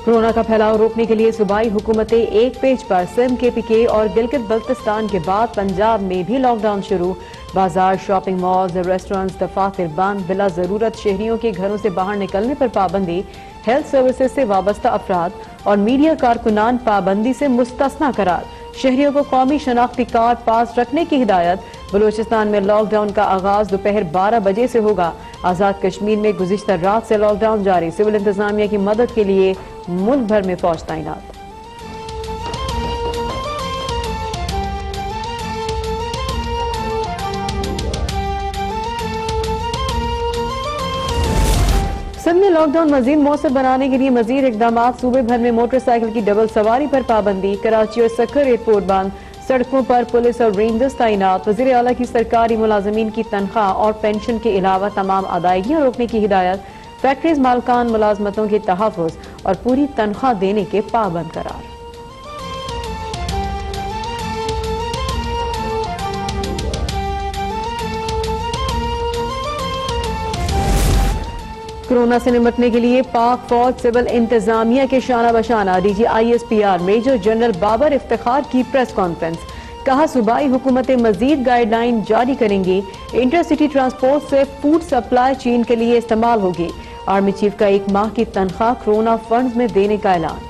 Corona کا پھیلاؤ روکنے کے لیے صوبائی حکومتیں ایک پیج پر سندھ KPK اور گلگت بلتستان کے بعد پنجاب میں بھی لاک ڈاؤن شروع. بازار، شاپنگ مالز، ریسٹورنٹس، دفاتر بند. بلا ضرورت شہریوں کے گھروں سے باہر نکلنے پر پابندی. ہیلتھ سروسز سے وابستہ افراد اور میڈیا کارکنان پابندی سے مستثنی قرار. شہریوں کو قومی شناختی کارڈ پاس رکھنے کی ہدایت. بلوچستان میں لاک ڈاؤن کا آغاز دوپہر 12 بجے سے ہوگا. آزاد کشمیر میں گزشتہ رات سے لاک ڈاؤن جاری. سول انتظامیہ کی مدد کے لیے ملک بھر میں فوج تعینات. سندھ میں لاک ڈاؤن مزید مؤثر بنانے کے لیے مزید اقدامات. صوبے بھر میں موٹر سائیکل کی ڈبل سواری پر پابندی. کراچی اور سکھر ایئرپورٹ بند. سڑکوں پر پولیس اور رینجرز تعینات. وزیر اعلیٰ کی سرکاری ملازمین کی تنخواہ اور پینشن کے علاوہ تمام ادائیگیاں روکنے کی ہدایت. فیکٹریز مالکان ملازمتوں کے تحفظ اور پوری تنخواہ دینے کے پابند قرار. کورونا سے نمٹنے کے لیے پاک فوج سول انتظامیہ کے شانہ بشانہ. DG ISPR major general Babar Iftikhar کی پریس کانفرنس. کہا صوبائی حکومتیں مزید گائیڈ لائن جاری کریں گی. انٹر سٹی ٹرانسپورٹ سے فوڈ سپلائی چین کے لیے استعمال ہوگی. آرمی چیف کا 1 ماہ کی تنخواہ کورونا فنڈز میں دینے کا اعلان.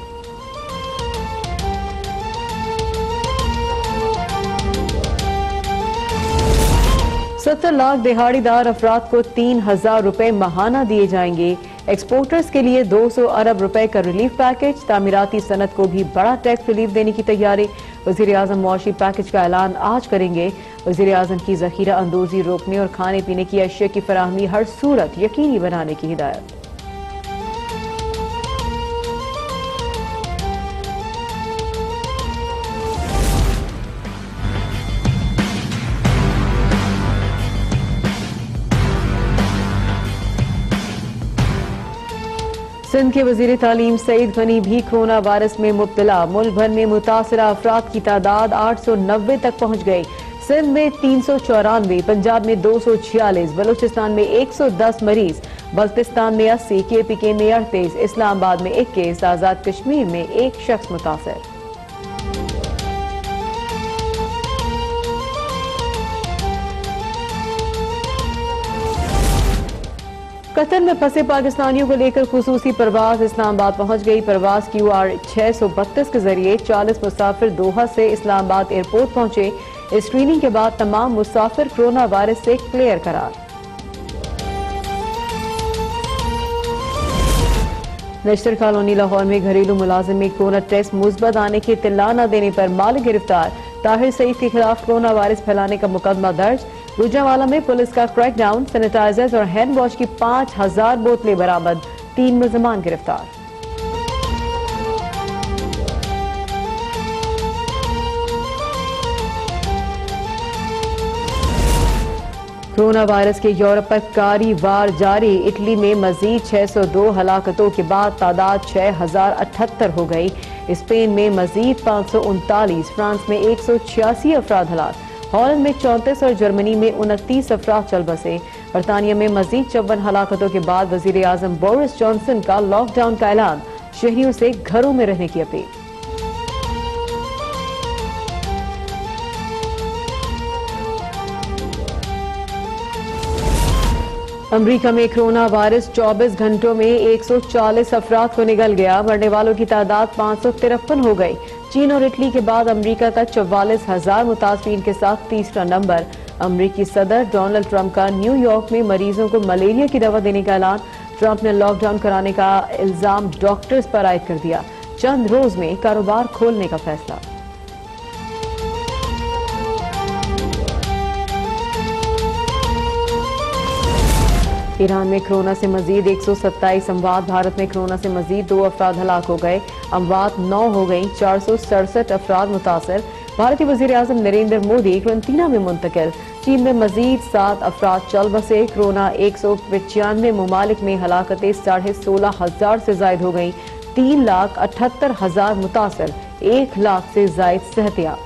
ستر لاکھ دہاڑی دار افراد کو 3,000 روپے ماہانہ دیے جائیں گے. ایکسپورٹرز کے لیے 200 ارب روپے کا ریلیف پیکج. تعمیراتی صنعت کو بھی بڑا ٹیکس ریلیف دینے کی تیاری. وزیر اعظم معاشی پیکج کا اعلان آج کریں گے. وزیر اعظم کی ذخیرہ اندوزی روکنے اور کھانے پینے کی اشیاء کی فراہمی ہر صورت یقینی بنانے کی ہدایت. سندھ کے وزیر تعلیم سعید غنی بھی کورونا وائرس میں مبتلا. ملک بھر میں متاثرہ افراد کی تعداد 890 تک پہنچ گئی. سندھ میں 394، پنجاب میں 246، بلوچستان میں 110 مریض، بلتستان میں 80، KPK میں 38، اسلام آباد میں 21، آزاد کشمیر میں 1 شخص متاثر. قطر میں پھنسے پاکستانیوں کو لے کر خصوصی پرواز اسلام آباد پہنچ گئی. پرواز QR 632 کے ذریعے 40 مسافر دوحہ سے اسلام آباد ایئرپورٹ پہنچے. اسکریننگ کے بعد تمام مسافر کورونا وائرس سے کلیئر قرار. نشتر کالونی لاہور میں گھریلو ملازم میں کورونا ٹیسٹ مثبت آنے کی اطلاع نہ دینے پر مالک گرفتار. طاہر سعید کے خلاف کورونا وائرس پھیلانے کا مقدمہ درج. گوجرانوالہ میں پولیس کا کریک ڈاؤن. سینیٹائزرز اور ہینڈ واش کی 5000 بوتلیں برآمد. 3 ملزمان گرفتار. کورونا وائرس کے یورپ پر کاری وار جاری. اٹلی میں مزید 602 ہلاکتوں کے بعد تعداد 6078 ہو گئی. اسپین میں مزید 539، فرانس میں 186 افراد ہلاک. ہالینڈ میں 34 اور جرمنی میں 29 افراد چل بسے. برطانیہ میں مزید 54 ہلاکتوں کے بعد وزیر اعظم بورس جانسن کا لاک ڈاؤن کا اعلان. شہریوں سے گھروں میں رہنے کی اپیل. امریکہ میں کورونا وائرس 24 گھنٹوں میں 140 افراد کو نگل گیا. مرنے والوں کی تعداد 553 ہو گئی. چین اور اٹلی کے بعد امریکہ کا 44,000 متاثرین کے ساتھ تیسرا نمبر. امریکی صدر ڈونلڈ ٹرمپ کا نیو یارک میں مریضوں کو ملیریا کی دوا دینے کا اعلان. ٹرمپ نے لاک ڈاؤن کرانے کا الزام ڈاکٹرز پر عائد کر دیا. چند روز میں کاروبار کھولنے کا فیصلہ. ایران میں کورونا سے مزید 127 اموات. بھارت میں کورونا سے مزید 2 افراد ہلاک ہو گئے. اموات 9 ہو گئیں. 467 افراد متاثر. بھارتی وزیر اعظم نریندر مودی قرنطینہ میں منتقل. چین میں مزید 7 افراد چل بسے. کورونا 195 ممالک میں ہلاکتیں 16,500 سے زائد ہو گئیں. 3,78,000 متاثر. 1 لاکھ سے زائد صحتیاب.